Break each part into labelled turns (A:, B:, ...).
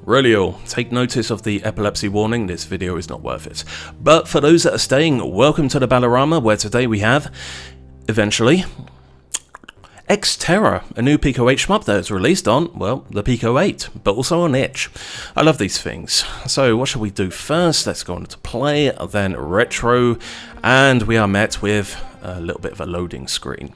A: Really, take notice of the epilepsy warning, this video is not worth it. But for those that are staying, welcome to the Balorama, where today we have, eventually, Ex Terra, a new Pico-8 shmup that is released on, well, the Pico-8, but also on itch. I love these things. So what shall we do first? Let's go on to play, then retro, and we are met with a little bit of a loading screen.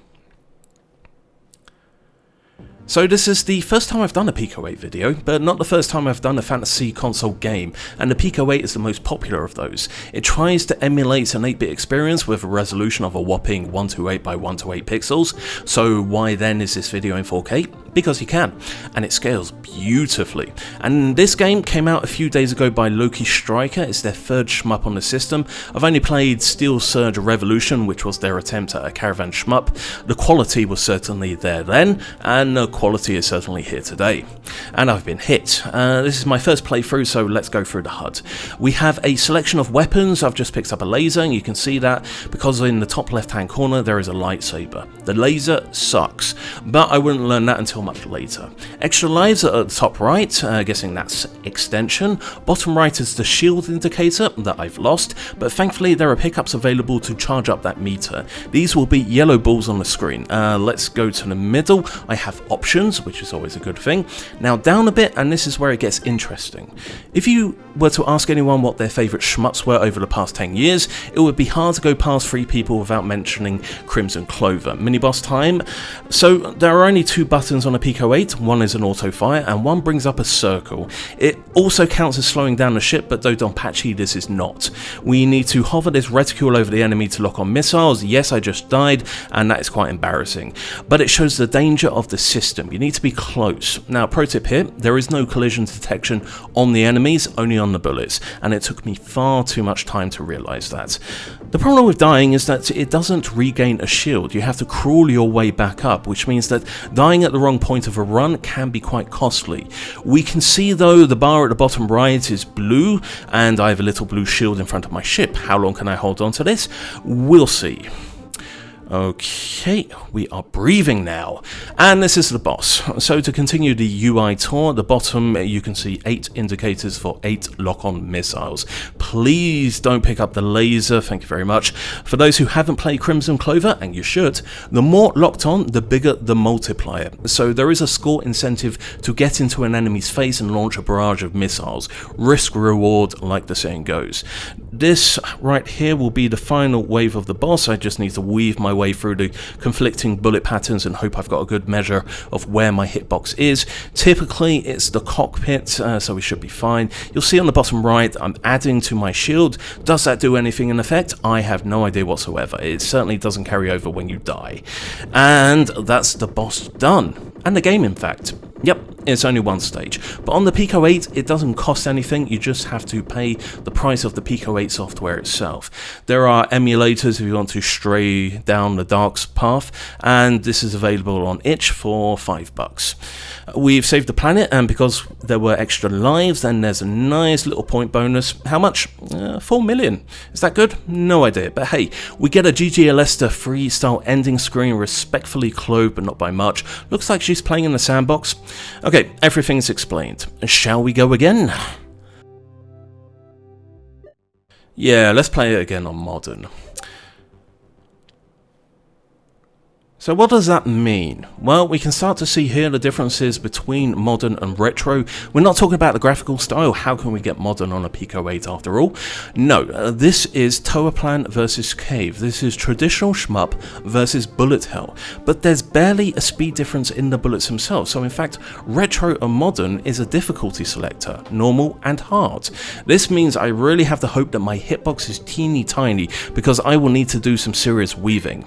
A: So this is the first time I've done a Pico-8 video, but not the first time I've done a fantasy console game, and the Pico-8 is the most popular of those. It tries to emulate an 8-bit experience with a resolution of a whopping 128 by 128 pixels, so why then is this video in 4K? Because you can, and it scales beautifully. And this game came out a few days ago by Lokstriker. It's their third shmup on the system. I've only played Steel Surge Revolution, which was their attempt at a caravan shmup. The quality was certainly there then, and the quality is certainly here today. And I've been hit. This is my first playthrough, so let's go through the HUD. We have a selection of weapons. I've just picked up a laser, and you can see that because in the top left-hand corner there is a lightsaber. The laser sucks, but I wouldn't learn that until much later. Extra lives are at the top right, guessing that's extension. Bottom right is the shield indicator that I've lost, but thankfully there are pickups available to charge up that meter. These will be yellow balls on the screen. Let's go to the middle. I have options, which is always a good thing. Now down a bit, and this is where it gets interesting. If you were to ask anyone what their favourite shmups were over the past 10 years, it would be hard to go past 3 people without mentioning Crimson Clover. Mini-boss time. So there are only 2 buttons on a Pico-8, one is an auto fire and one brings up a circle. It also counts as slowing down the ship, but though Donpachi this is not. We need to hover this reticule over the enemy to lock on missiles. Yes, I just died, and that is quite embarrassing. But it shows the danger of the system. You need to be close. Now, pro tip here, there is no collision detection on the enemies, only on the bullets, and it took me far too much time to realise that. The problem with dying is that it doesn't regain a shield. You have to crawl your way back up, which means that dying at the wrong point of a run can be quite costly. We can see though the bar at the bottom right is blue, and I have a little blue shield in front of my ship. How long can I hold on to this? We'll see. Okay, we are breathing now, and this is the boss. So to continue the UI tour, at the bottom you can see 8 indicators for 8 lock-on missiles. Please don't pick up the laser, thank you very much. For those who haven't played Crimson Clover, and you should, the more locked on, the bigger the multiplier. So there is a score incentive to get into an enemy's face and launch a barrage of missiles. Risk reward, like the saying goes. This right here will be the final wave of the boss. I just need to weave my way through the conflicting bullet patterns and hope I've got a good measure of where my hitbox is. Typically it's the cockpit, so we should be fine. You'll see on the bottom right I'm adding to my shield. Does that do anything in effect? I have no idea whatsoever. It certainly doesn't carry over when you die. And that's the boss done. And the game, in fact. Yep, it's only one stage. But on the Pico-8, it doesn't cost anything, you just have to pay the price of the Pico-8 software itself. There are emulators if you want to stray down the dark path, and this is available on itch for $5. We've saved the planet, and because there were extra lives, then there's a nice little point bonus. How much? 4 million. Is that good? No idea, but hey, we get a GG Alesta freestyle ending screen, respectfully clothed, but not by much. Looks like she's playing in the sandbox. Okay, everything's explained. Shall we go again? Yeah, let's play it again on modern. So what does that mean? Well, we can start to see here the differences between modern and retro. We're not talking about the graphical style. How can we get modern on a Pico-8 after all? No, this is Tower Plan versus Cave. This is traditional shmup versus bullet hell. But there's barely a speed difference in the bullets themselves. So in fact, retro and modern is a difficulty selector, normal and hard. This means I really have to hope that my hitbox is teeny tiny, because I will need to do some serious weaving.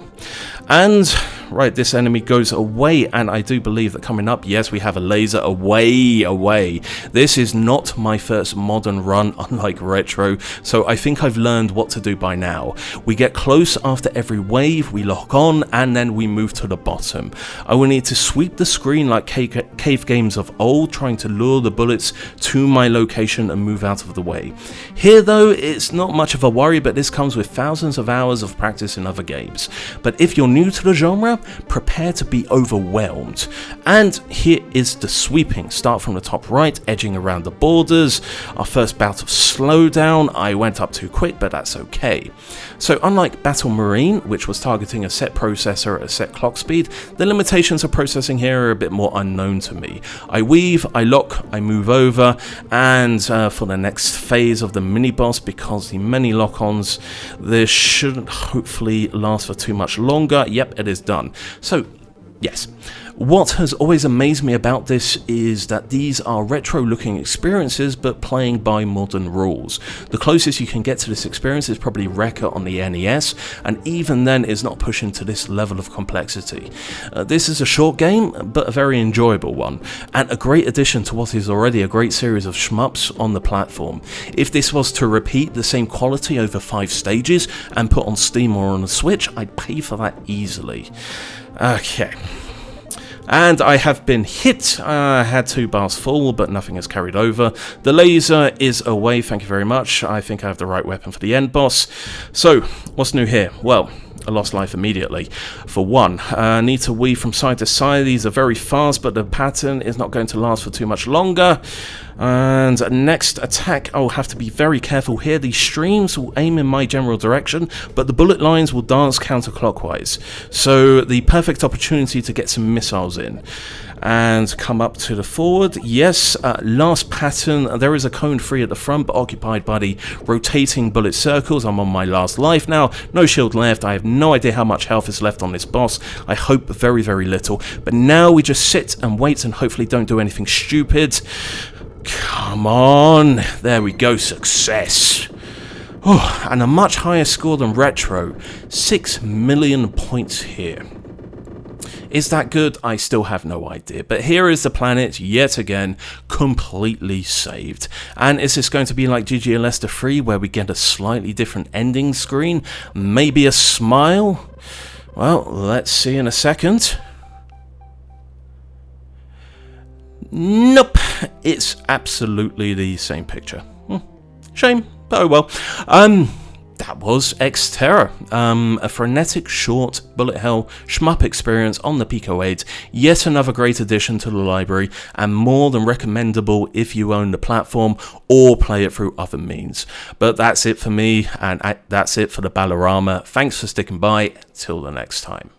A: And right, this enemy goes away, and I do believe that coming up, yes, we have a laser away. This is not my first modern run, unlike retro, so I think I've learned what to do by now. We get close after every wave, we lock on, and then we move to the bottom. I will need to sweep the screen like cave games of old, trying to lure the bullets to my location and move out of the way. Here though, it's not much of a worry, but this comes with thousands of hours of practice in other games. But if you're new to the genre, player, prepare to be overwhelmed. And here is the sweeping. Start from the top right, edging around the borders. Our first bout of slowdown. I went up too quick, but that's okay. So unlike Battle Marine, which was targeting a set processor at a set clock speed, the limitations of processing here are a bit more unknown to me. I weave, I lock, I move over, and for the next phase of the mini-boss, because the many lock-ons, this shouldn't hopefully last for too much longer. Yep, it is done. So, yes. What has always amazed me about this is that these are retro-looking experiences, but playing by modern rules. The closest you can get to this experience is probably Wrecker on the NES, and even then is not pushing to this level of complexity. This is a short game, but a very enjoyable one, and a great addition to what is already a great series of shmups on the platform. If this was to repeat the same quality over 5 stages and put on Steam or on the Switch, I'd pay for that easily. Okay. And I have been hit. I had 2 bars full, but nothing has carried over. The laser is away, thank you very much. I think I have the right weapon for the end boss. So, what's new here? Well, I lost life immediately. For one, I need to weave from side to side. These are very fast, but the pattern is not going to last for too much longer. And next attack, I'll have to be very careful here. These streams will aim in my general direction, but the bullet lines will dance counterclockwise. So the perfect opportunity to get some missiles in. And come up to the forward. Yes, last pattern. There is a cone free at the front, but occupied by the rotating bullet circles. I'm on my last life now. No shield left. I have no idea how much health is left on this boss. I hope very, very little. But now we just sit and wait and hopefully don't do anything stupid. Come on. There we go. Success. Oh, and a much higher score than Retro. 6 million points here. Is that good? I still have no idea. But here is the planet, yet again, completely saved. And is this going to be like GG Alesta 3, where we get a slightly different ending screen? Maybe a smile? Well, let's see in a second. Nope, it's absolutely the same picture. Shame, but oh well. That was Ex Terra, a frenetic, short, bullet hell shmup experience on the Pico-8, yet another great addition to the library, and more than recommendable if you own the platform or play it through other means. But that's it for me, and that's it for the Balorama. Thanks for sticking by, till the next time.